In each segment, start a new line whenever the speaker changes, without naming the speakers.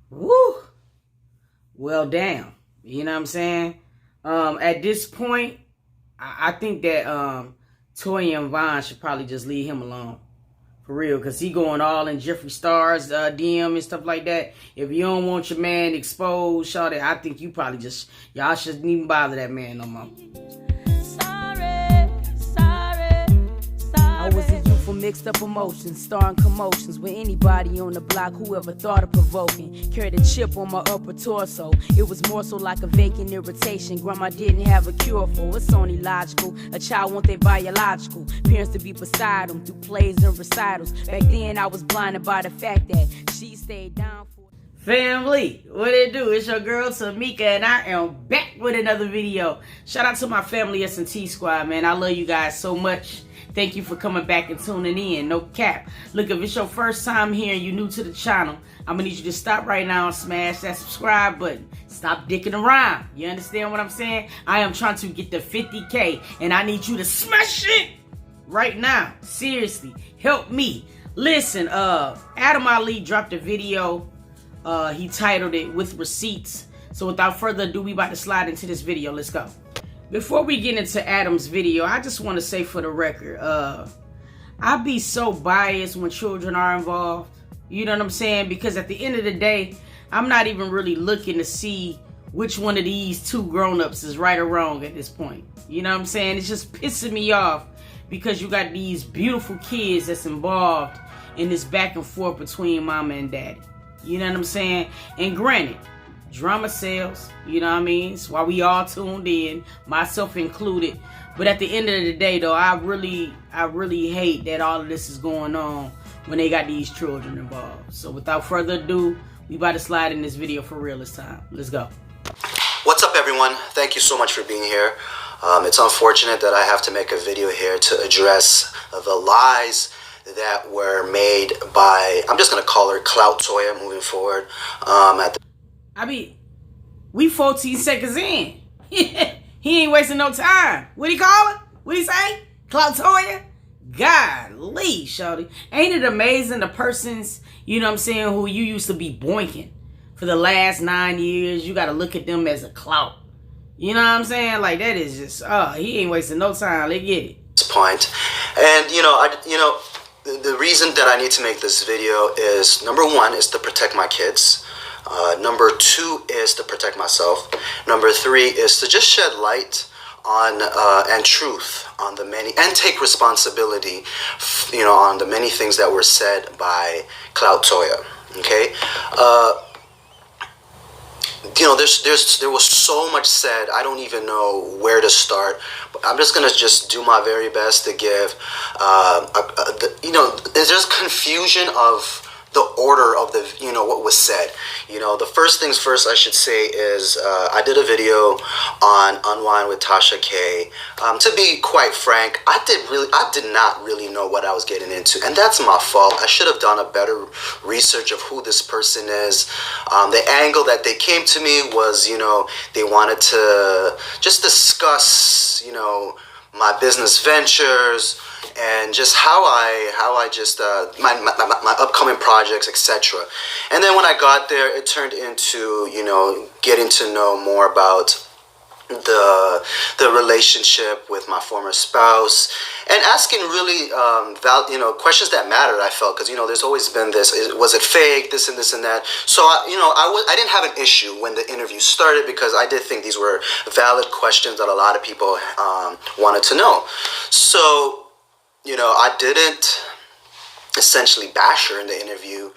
Woo! Well, damn. You know what I'm saying? At this point, I think that Toya and Vaughn should probably just leave him alone. For real, because he going all in Jeffree Star's DM and stuff like that. If you don't want your man exposed, shawty, I think you probably just, y'all shouldn't even bother that man no more.
I was a youth for mixed up emotions, starring commotions with anybody on the block who ever thought of provoking. Carried a chip on my upper torso. It was more so like a vacant irritation. Grandma didn't have a cure for. It's only logical. A child want their biological parents to be beside them through plays and recitals. Back then I was blinded by the fact that she stayed down for.
Family, what it do? It's your girl Tamika, and I am back with another video. Shout out to my family S&T squad, man. I love you guys so much. Thank you for coming back and tuning in. No cap. Look, if it's your first time here and you're new to the channel, I'm going to need you to stop right now and smash that subscribe button. Stop dicking around. You understand what I'm saying? I am trying to get to 50K, and I need you to smash it right now. Seriously. Help me. Listen, Adam Ali dropped a video. He titled it With Receipts. So without further ado, we about to slide into this video. Let's go. Before we get into Adam's video, I just want to say for the record, I be so biased when children are involved. You know what I'm saying? Because at the end of the day, I'm not even really looking to see which one of these two grown-ups is right or wrong at this point. You know what I'm saying? It's just pissing me off because you got these beautiful kids that's involved in this back and forth between mama and daddy. You know what I'm saying? And granted, drama sells, you know what I mean? It's why we all tuned in, myself included. But at the end of the day, though, I really hate that all of this is going on when they got these children involved. So without further ado, we about to slide in this video for real this time. Let's go.
What's up, everyone? Thank you so much for being here. It's unfortunate that I have to make a video here to address the lies that were made by, I'm just going to call her Clout Toya moving forward.
I mean, we 14 seconds in. He ain't wasting no time. What he call it? What he say? Clout Toya? Golly, shawty. Ain't it amazing the persons, you know what I'm saying, who you used to be boinking for the last 9 years, you got to look at them as a clout. You know what I'm saying? Like, that is just, he ain't wasting no time. Let's get it.
This point. And, the reason that I need to make this video is, number one, is to protect my kids. Number two is to protect myself. Number three is to just shed light on and truth on the many, and take responsibility, on the many things that were said by Clout Toya. Okay. There was so much said. I don't even know where to start. But I'm just gonna do my very best to give. There's confusion of the order of the what was said. The first things first, I should say, is I did a video on Unwind with Tasha K. To be quite frank, I did not really know what I was getting into, and that's my fault. I should have done a better research of who this person is. The angle that they came to me was, they wanted to just discuss, my business ventures and just how I just my upcoming projects, etc. And then when I got there, it turned into getting to know more about the relationship with my former spouse, and asking really questions that mattered. I felt, because there's always been this: was it fake? This and this and that. So I didn't have an issue when the interview started, because I did think these were valid questions that a lot of people wanted to know. So I didn't essentially bash her in the interview,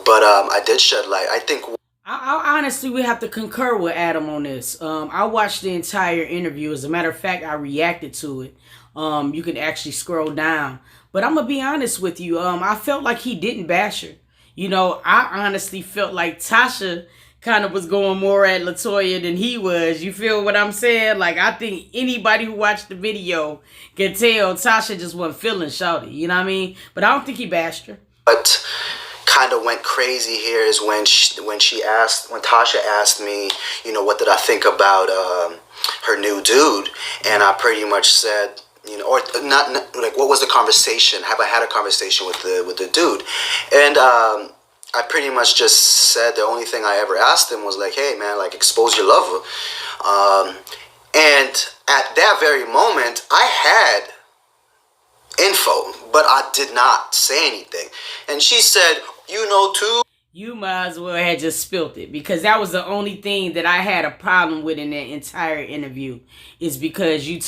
but I did shed light. I think.
I honestly would have to concur with Adam on this. I watched the entire interview. As a matter of fact, I reacted to it. You can actually scroll down. But I'm going to be honest with you. I felt like he didn't bash her. I honestly felt like Tasha kind of was going more at Latoya than he was. You feel what I'm saying? Like, I think anybody who watched the video can tell Tasha just wasn't feeling shawty. You know what I mean? But I don't think he bashed her.
But kind of went crazy here is when Tasha asked me, what did I think about her new dude, and I pretty much said, or not like, what was the conversation? Have I had a conversation with the dude? And I pretty much just said the only thing I ever asked him was like, hey man, like expose your lover. And at that very moment, I had info, but I did not say anything. And she said, you know too.
You might as well have just spilt it, because that was the only thing that I had a problem with in that entire interview, is because you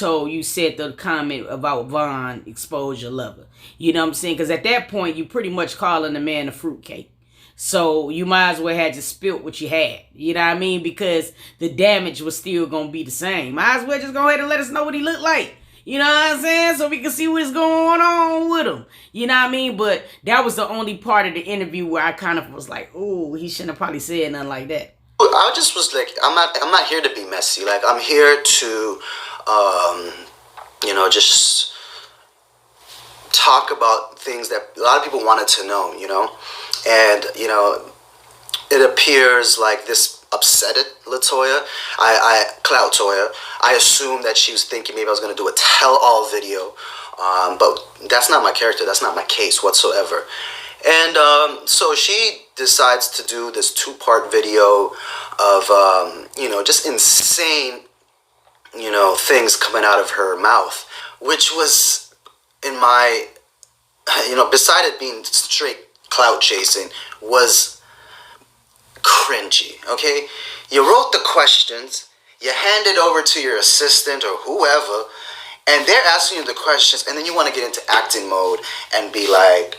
said the comment about Vaughn expose your lover. You know what I'm saying? Because at that point, you pretty much calling the man a fruitcake. So you might as well have just spilt what you had. You know what I mean? Because the damage was still going to be the same. Might as well just go ahead and let us know what he looked like. You know what I'm saying? So we can see what's going on with him. You know what I mean? But that was the only part of the interview where I kind of was like, ooh, he shouldn't have probably said nothing like that.
I just was like, I'm not here to be messy. Like, I'm here to, just talk about things that a lot of people wanted to know, And, it appears like this upset Latoya. Clout Toya. I assumed that she was thinking maybe I was going to do a tell-all video. But that's not my character. That's not my case whatsoever. And so she decides to do this 2-part video of, just insane, things coming out of her mouth, which was in my, beside it being straight clout chasing, was cringy, okay? You wrote the questions, you hand it over to your assistant or whoever, and they're asking you the questions, and then you want to get into acting mode and be like,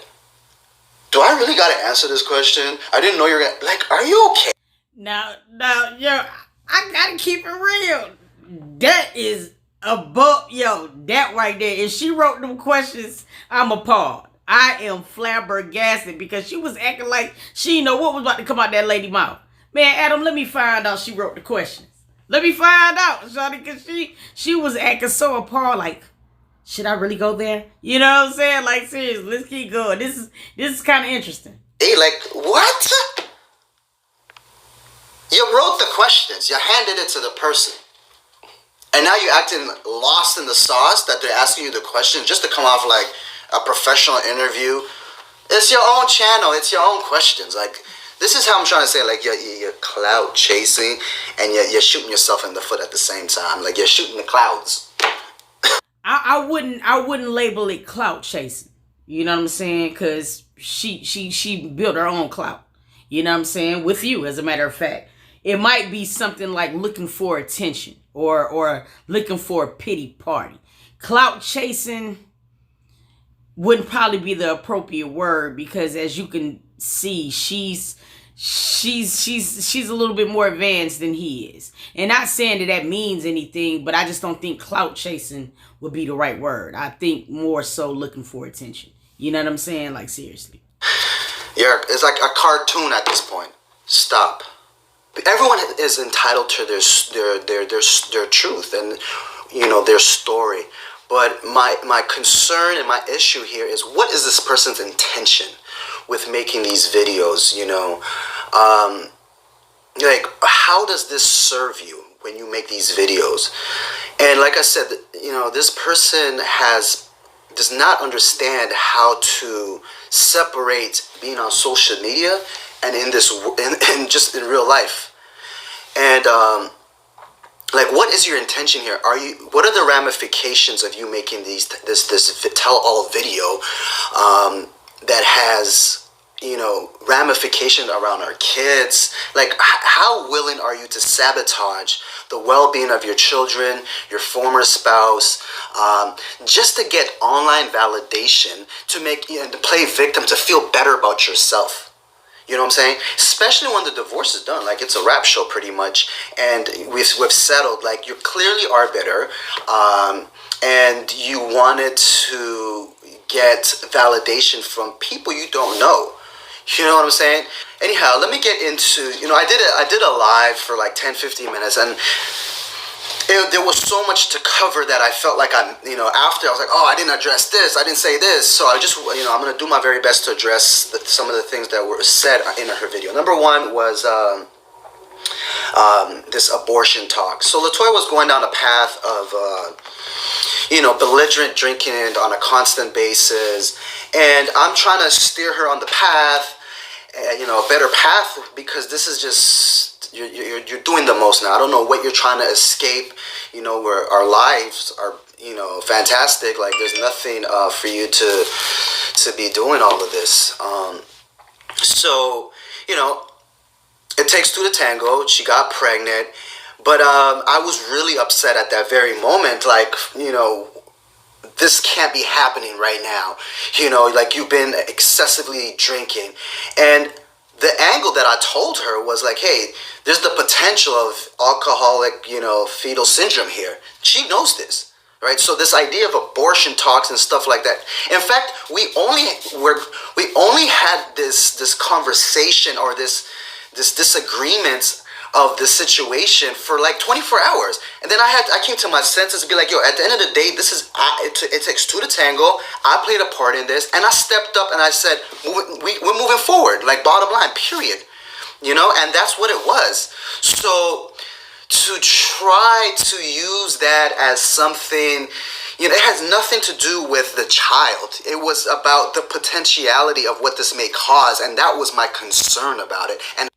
do I really got to answer this question? I didn't know you were going to, like, are you okay?
Now, yo, I got to keep it real. That is above, that right there. If she wrote them questions, I'm appalled. I am flabbergasted, because she was acting like she didn't know what was about to come out that lady mouth. Man, Adam, let me find out she wrote the questions. Let me find out, shawty, because she was acting so appalled, like, should I really go there? You know what I'm saying? Like, seriously, let's keep going. This is kind of interesting.
Hey, like, what? You wrote the questions. You handed it to the person. And now you're acting lost in the sauce that they're asking you the questions just to come off like a professional interview. It's your own channel. It's your own questions. Like, this is how I'm trying to say, like, you're clout chasing and you're shooting yourself in the foot at the same time. Like, you're shooting the clouds.
I wouldn't label it clout chasing. You know what I'm saying? Because she built her own clout. You know what I'm saying? With you, as a matter of fact. It might be something like looking for attention or looking for a pity party. Clout chasing wouldn't probably be the appropriate word, because as you can see, she's a little bit more advanced than he is. And not saying that means anything, but I just don't think clout chasing would be the right word. I think more so looking for attention. You know what I'm saying? Like, seriously.
Yeah, it's like a cartoon at this point. Stop. Everyone is entitled to their truth and their story. But my concern and my issue here is, what is this person's intention with making these videos? Like, how does this serve you when you make these videos? And like I said, this person does not understand how to separate being on social media and in just in real life. And like, what is your intention here? What are the ramifications of you making this tell-all video that has ramifications around our kids? Like, how willing are you to sabotage the well-being of your children, your former spouse, just to get online validation, to play victim, to feel better about yourself? You know what I'm saying? Especially when the divorce is done. Like, it's a rap show pretty much. And we've settled. Like, you clearly are bitter. And you wanted to get validation from people you don't know. You know what I'm saying? Anyhow, let me get into, I did a live for like 10-15 minutes. And there was so much to cover that I felt like after I was like, oh, I didn't address this, I didn't say this. So I just, I'm going to do my very best to address some of the things that were said in her video. Number one was this abortion talk. So Latoya was going down a path of, belligerent drinking on a constant basis. And I'm trying to steer her on the path, a better path, because this is just, you're doing the most now. I don't know what you're trying to escape, where our lives are, fantastic. Like, there's nothing for you to be doing all of this. So, it takes two to tango. She got pregnant. But I was really upset at that very moment. Like, this can't be happening right now. Like, you've been excessively drinking. And the angle that I told her was like, hey, there's the potential of alcoholic, fetal syndrome here. She knows this, right? So this idea of abortion talks and stuff like that. In fact, we only had this conversation, or this disagreement of the situation for like 24 hours. And then I came to my senses and be like, yo, at the end of the day, it takes two to tango. I played a part in this, and I stepped up and I said, we're moving forward, like, bottom line, period. And that's what it was. So to try to use that as something, it has nothing to do with the child. It was about the potentiality of what this may cause, and that was my concern about it. And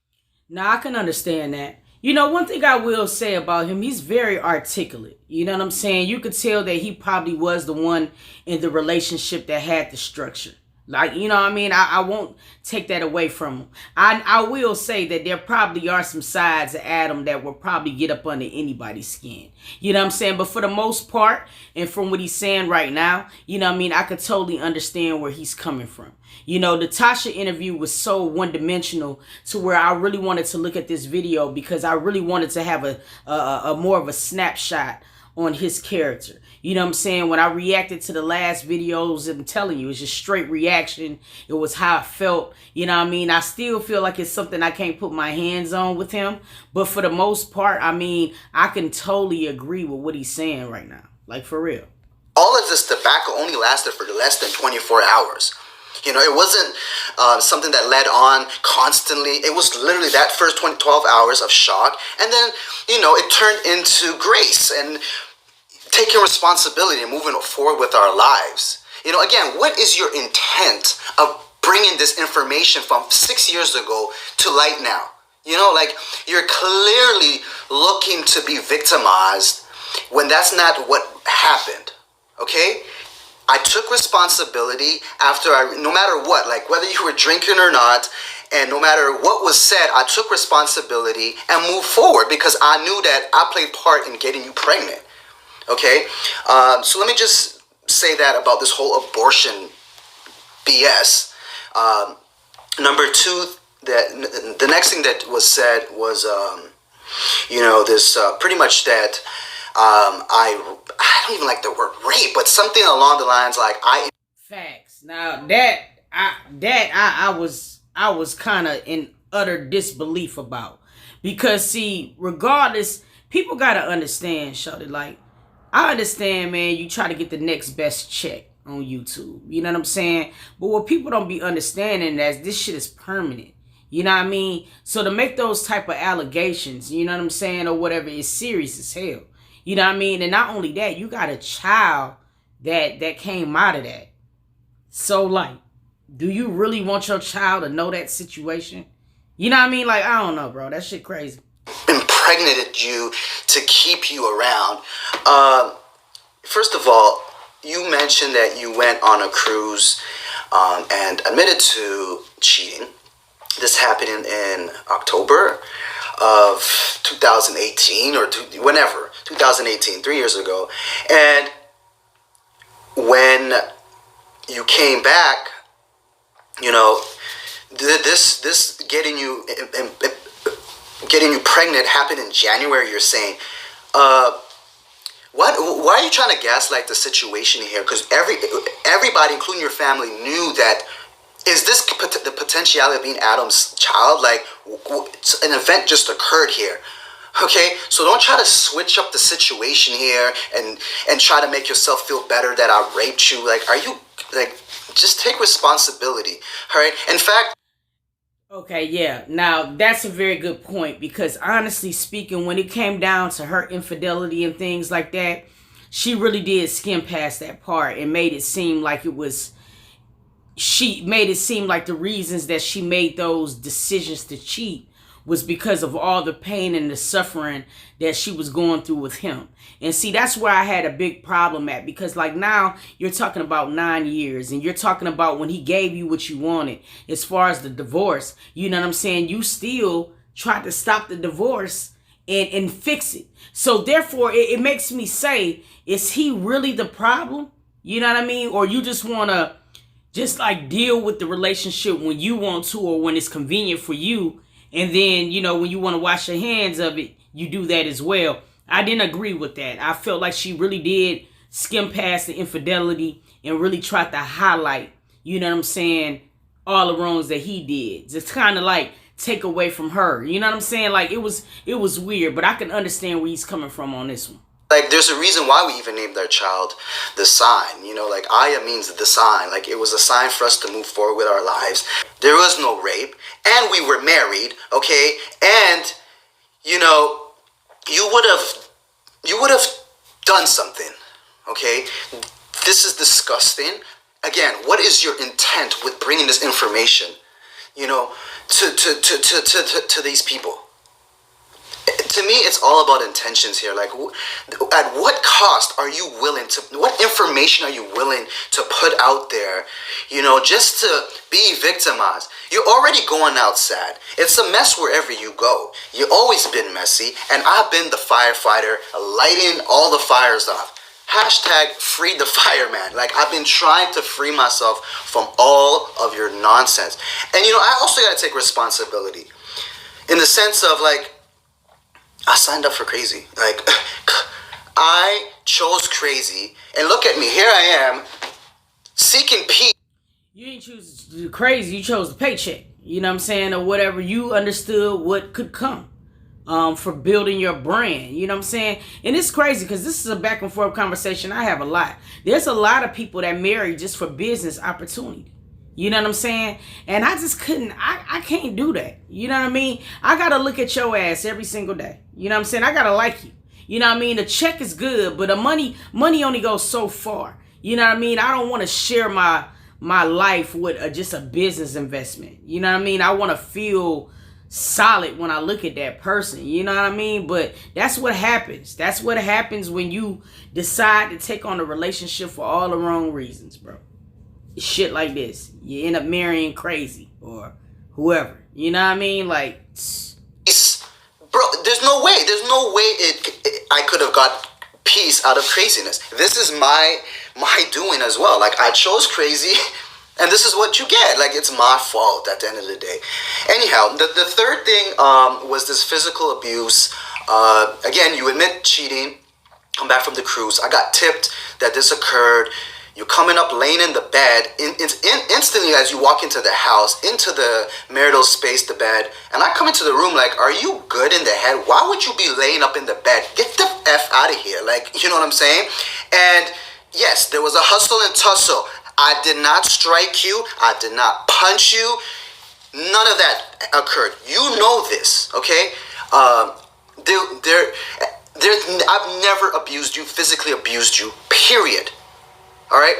now, I can understand that. One thing I will say about him, he's very articulate. You know what I'm saying? You could tell that he probably was the one in the relationship that had the structure. Like, what I mean? I won't take that away from him. I will say that there probably are some sides of Adam that will probably get up under anybody's skin. You know what I'm saying? But for the most part, and from what he's saying right now, I could totally understand where he's coming from. The Tasha interview was so one-dimensional to where I really wanted to look at this video, because I really wanted to have a more of a snapshot on his character. You know what I'm saying? When I reacted to the last videos, I'm telling you, it's just straight reaction. It was how I felt. I still feel like it's something I can't put my hands on with him. But for the most part, I can totally agree with what he's saying right now. Like, for real.
All of this tobacco only lasted for less than 24 hours. It wasn't something that led on constantly. It was literally that first 12 hours of shock. And then, it turned into grace and taking responsibility and moving forward with our lives. Again, what is your intent of bringing this information from 6 years ago to light now? You're clearly looking to be victimized when that's not what happened. Okay? I took responsibility after no matter what, like whether you were drinking or not, and no matter what was said, I took responsibility and moved forward, because I knew that I played part in getting you pregnant. Okay? So let me just say that about this whole abortion BS. Number two, that the next thing that was said was, this pretty much that I don't even like the word rape, but something along the lines like
facts. Now I was kind of in utter disbelief about, because see, regardless, people gotta understand, shawty. Like, I understand, man, you try to get the next best check on YouTube. You know what I'm saying? But what people don't be understanding is this shit is permanent. You know what I mean? So to make those type of allegations, you know what I'm saying, or whatever, is serious as hell. You know what I mean? And not only that, you got a child that came out of that. So, like, do you really want your child to know that situation? You know what I mean? Like, I don't know, bro. That shit crazy.
Impregnated you to keep you around. First of all, you mentioned that you went on a cruise and admitted to cheating. This happened in October of 2018 or whenever, 2018, 3 years ago. And when you came back, this getting you pregnant happened in January, you're saying. Why are you trying to gaslight the situation here? Because everybody, including your family, knew that. Is this the potentiality of being Adam's child? Like, an event just occurred here. Okay? So don't try to switch up the situation here and try to make yourself feel better that I raped you. Like, just take responsibility. All right? In fact...
Okay, yeah. Now, that's a very good point, because honestly speaking, when it came down to her infidelity and things like that, she really did skim past that part and made it seem like it was she made it seem like the reasons that she made those decisions to cheat was because of all the pain and the suffering that she was going through with him. And see, that's where I had a big problem at, because like now you're talking about 9 years and you're talking about when he gave you what you wanted as far as the divorce. You know what I'm saying? You still tried to stop the divorce and fix it. So therefore it makes me say, is he really the problem? You know what I mean? Or you just want to just like deal with the relationship when you want to or when it's convenient for you. And then, you know, when you want to wash your hands of it, you do that as well. I didn't agree with that. I felt like she really did skim past the infidelity and really tried to highlight, you know what I'm saying, all the wrongs that he did. Just kind of like take away from her. You know what I'm saying? Like it was weird, but I can understand where he's coming from on this one.
Like, there's a reason why we even named our child the sign. You know, like, Aya means the sign. Like, it was a sign for us to move forward with our lives. There was no rape, and we were married, okay? And, you know, you would have done something, okay? This is disgusting. Again, what is your intent with bringing this information, you know, to these people? To me, it's all about intentions here. Like, at what cost are you willing to, what information are you willing to put out there, you know, just to be victimized? You're already going out sad. It's a mess wherever you go. You've always been messy, and I've been the firefighter lighting all the fires off. Hashtag free the fireman. Like, I've been trying to free myself from all of your nonsense. And, you know, I also got to take responsibility in the sense of, like, I signed up for crazy. Like, I chose crazy. And look at me. Here I am, seeking peace.
You didn't choose crazy. You chose the paycheck. You know what I'm saying? Or whatever. You understood what could come for building your brand. You know what I'm saying? And it's crazy because this is a back and forth conversation I have a lot. There's a lot of people that marry just for business opportunity. You know what I'm saying? And I just couldn't, I can't do that. You know what I mean? I got to look at your ass every single day. You know what I'm saying? I got to like you. You know what I mean? The check is good, but the money only goes so far. You know what I mean? I don't want to share my life with just a business investment. You know what I mean? I want to feel solid when I look at that person. You know what I mean? But that's what happens. That's what happens when you decide to take on a relationship for all the wrong reasons, bro. Shit like this, you end up marrying crazy or whoever. You know what I mean? Like,
bro, there's no way I could have got peace out of craziness. This is my doing as well. Like, I chose crazy, and this is what you get. Like, it's my fault at the end of the day. Anyhow, the third thing was this physical abuse. Again, you admit cheating. Come back from the cruise. I got tipped that this occurred. You're coming up, laying in the bed, instantly as you walk into the house, into the marital space, the bed, and I come into the room like, are you good in the head? Why would you be laying up in the bed? Get the F out of here. Like, you know what I'm saying? And yes, there was a hustle and tussle. I did not strike you. I did not punch you. None of that occurred. You know this, okay? I've never abused you, physically abused you, period. All right.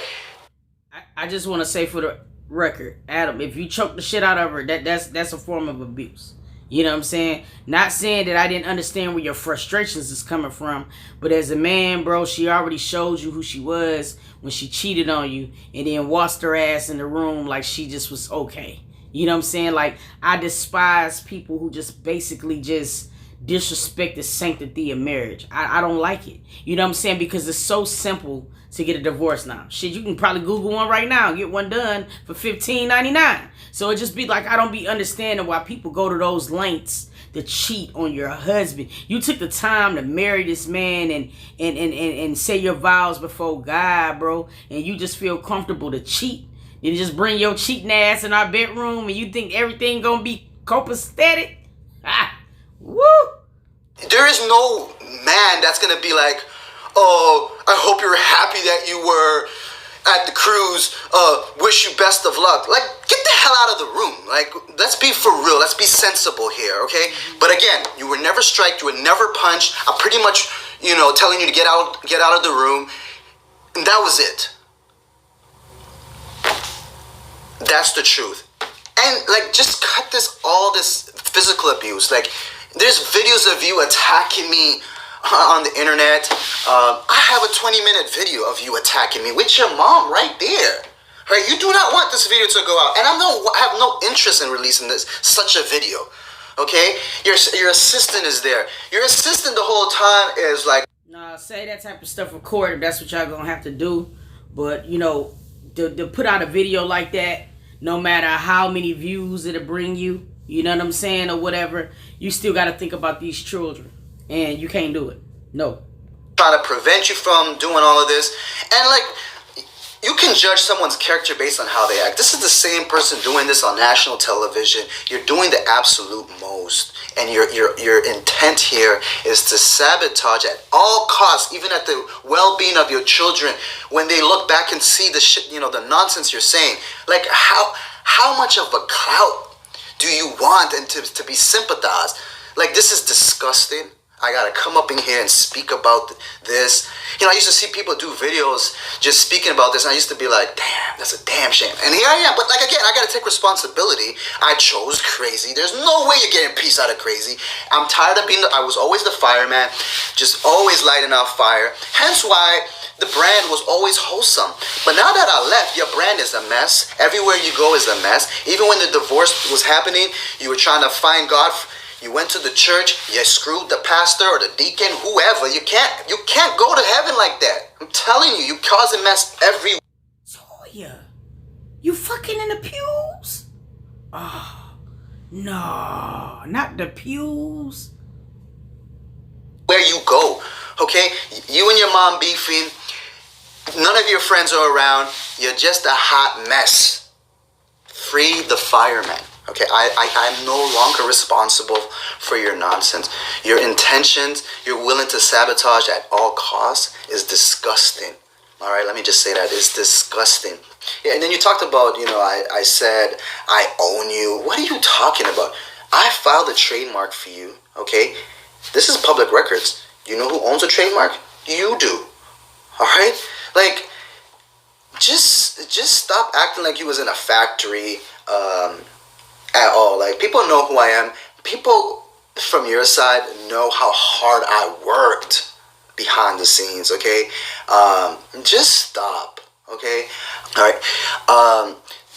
I just want to say for the record, Adam, if you choke the shit out of her, that's a form of abuse. You know what I'm saying? Not saying that I didn't understand where your frustrations is coming from, but as a man, bro, she already showed you who she was when she cheated on you and then washed her ass in the room like she just was okay. You know what I'm saying? Like, I despise people who just basically just disrespect the sanctity of marriage. I don't like it. You know what I'm saying? Because it's so simple to get a divorce now. Shit, you can probably Google one right now and get one done for $15.99. So it just be like, I don't be understanding why people go to those lengths to cheat on your husband. You took the time to marry this man and say your vows before God, bro, and you just feel comfortable to cheat. You just bring your cheating ass in our bedroom and you think everything gonna be copacetic? Ah, woo!
There is no man that's gonna be like, oh, I hope you're happy that you were at the cruise. Wish you best of luck. Like, get the hell out of the room. Like, let's be for real. Let's be sensible here, okay? But again, you were never striked. You were never punched. I'm pretty much, you know, telling you to get out of the room. And that was it. That's the truth. And like, just cut all this physical abuse. Like, there's videos of you attacking me on the internet. I have a 20-minute video of you attacking me with your mom right there. Right? You do not want this video to go out, and I have no interest in releasing such a video. Okay? Your assistant is there. Your assistant the whole time is like,
nah, say that type of stuff recorded. That's what y'all gonna have to do. But you know, to put out a video like that, no matter how many views it'll bring you, you know what I'm saying, or whatever, you still got to think about these children, and you can't do it. No.
trying to prevent you from doing all of this. And like, you can judge someone's character based on how they act. This is the same person doing this on national television. You're doing the absolute most, and your intent here is to sabotage at all costs, even at the well-being of your children. When they look back and see the shit, you know, the nonsense you're saying, like how much of a clout do you want and to be sympathized? Like, this is disgusting. I gotta come up in here and speak about this. You know, I used to see people do videos just speaking about this, and I used to be like, damn, that's a damn shame. And here I am. But like, again, I gotta take responsibility. I chose crazy. There's no way you're getting peace out of crazy. I'm tired of I was always the fireman, just always lighting off fire. Hence why the brand was always wholesome. But now that I left, your brand is a mess. Everywhere you go is a mess. Even when the divorce was happening, you were trying to find God. You went to the church, you screwed the pastor or the deacon, whoever. You can't go to heaven like that. I'm telling you, you cause a mess everywhere.
Toya, you fucking in the pews? Oh, no, not the pews.
Where you go, okay? You and your mom beefing. None of your friends are around. You're just a hot mess. Free the fireman. Okay, I'm no longer responsible for your nonsense. Your intentions, you're willing to sabotage at all costs, is disgusting. All right, let me just say that. It's disgusting. Yeah, and then you talked about, you know, I said, I own you. What are you talking about? I filed a trademark for you, okay? This is public records. You know who owns a trademark? You do. All right? Like, just stop acting like you was in a factory, at all. Like, people know who I am. People from your side know how hard I worked behind the scenes, okay? Just stop, okay? All right.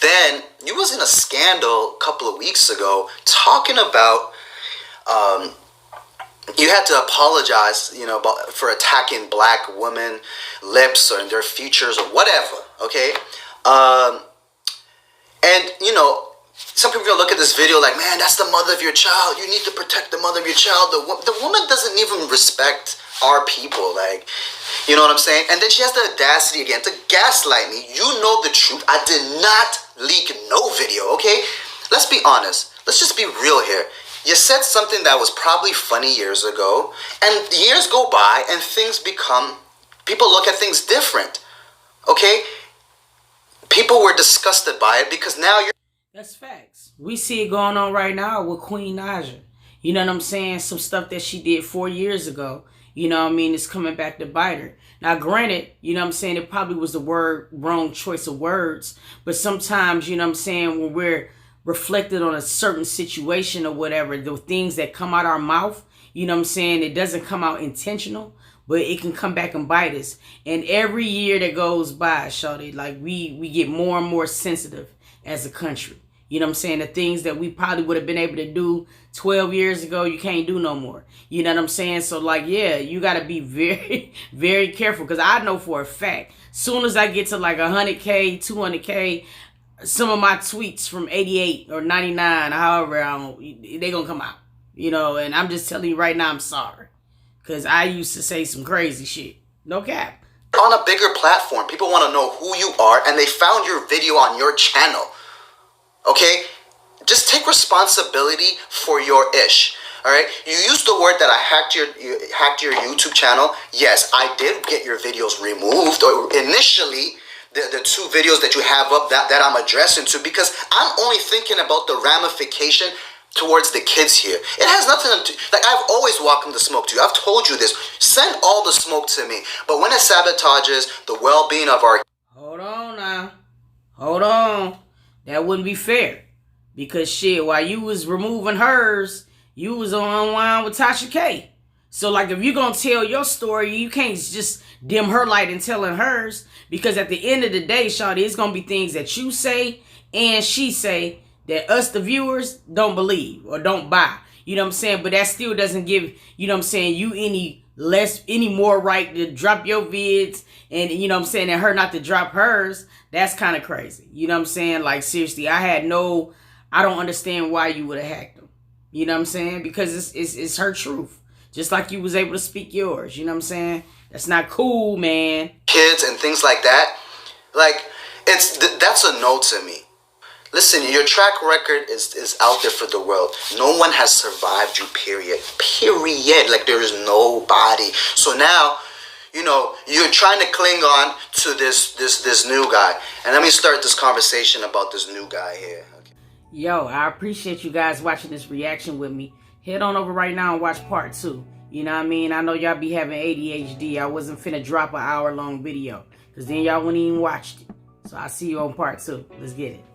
Then you was in a scandal a couple of weeks ago talking about you had to apologize, you know, for attacking black women lips or their futures or whatever, okay? And you know, some people are gonna look at this video like, man, that's the mother of your child. You need to protect the mother of your child. The woman doesn't even respect our people, like, you know what I'm saying? And then she has the audacity again to gaslight me. You know the truth. I did not leak no video, okay? Let's be honest. Let's just be real here. You said something that was probably funny years ago, and years go by, and people look at things different, okay? People were disgusted by it because now you're...
That's facts. We see it going on right now with Queen Naja. You know what I'm saying? Some stuff that she did 4 years ago, you know what I mean, it's coming back to bite her. Now, granted, you know what I'm saying, it probably was the wrong choice of words, but sometimes, you know what I'm saying, when we're reflected on a certain situation or whatever, the things that come out our mouth, you know what I'm saying, it doesn't come out intentional, but it can come back and bite us. And every year that goes by, shawty, like, we get more and more sensitive as a country. You know what I'm saying? The things that we probably would have been able to do 12 years ago, you can't do no more. You know what I'm saying? So, like, yeah, you got to be very, very careful. Because I know for a fact, soon as I get to like 100K, 200K, some of my tweets from 88 or 99, however, they're going to come out. You know, and I'm just telling you right now, I'm sorry. Because I used to say some crazy shit. No cap.
On a bigger platform, people want to know who you are, and they found your video on your channel. Okay? Just take responsibility for your ish. All right? You used the word that I hacked your YouTube channel. Yes, I did get your videos removed, or initially the two videos that you have up that I'm addressing to, because I'm only thinking about the ramification towards the kids here. It has nothing to do, like, I've always welcomed the smoke to you. I've told you this. Send all the smoke to me. But when it sabotages the well-being of our...
Hold on now. Hold on. That wouldn't be fair. Because shit, while you was removing hers, you was on Unwind with Tasha K. So like if you're going to tell your story, you can't just dim her light and telling hers. Because at the end of the day, shawty, it's going to be things that you say and she say that us, the viewers, don't believe or don't buy. You know what I'm saying? But that still doesn't give, you know what I'm saying, you any more right to drop your vids and, you know what I'm saying, and her not to drop hers. That's kind of crazy. You know what I'm saying? Like, seriously, I don't understand why you would have hacked them. You know what I'm saying? Because it's her truth. Just like you was able to speak yours. You know what I'm saying? That's not cool, man.
Kids and things like that. Like, that's a no to me. Listen, your track record is out there for the world. No one has survived you, period. Period. Like, there is nobody. So now, you know, you're trying to cling on to this new guy. And let me start this conversation about this new guy here. Okay.
Yo, I appreciate you guys watching this reaction with me. Head on over right now and watch part 2. You know what I mean? I know y'all be having ADHD. I wasn't finna drop an hour-long video. Because then y'all wouldn't even watch it. So I'll see you on part 2. Let's get it.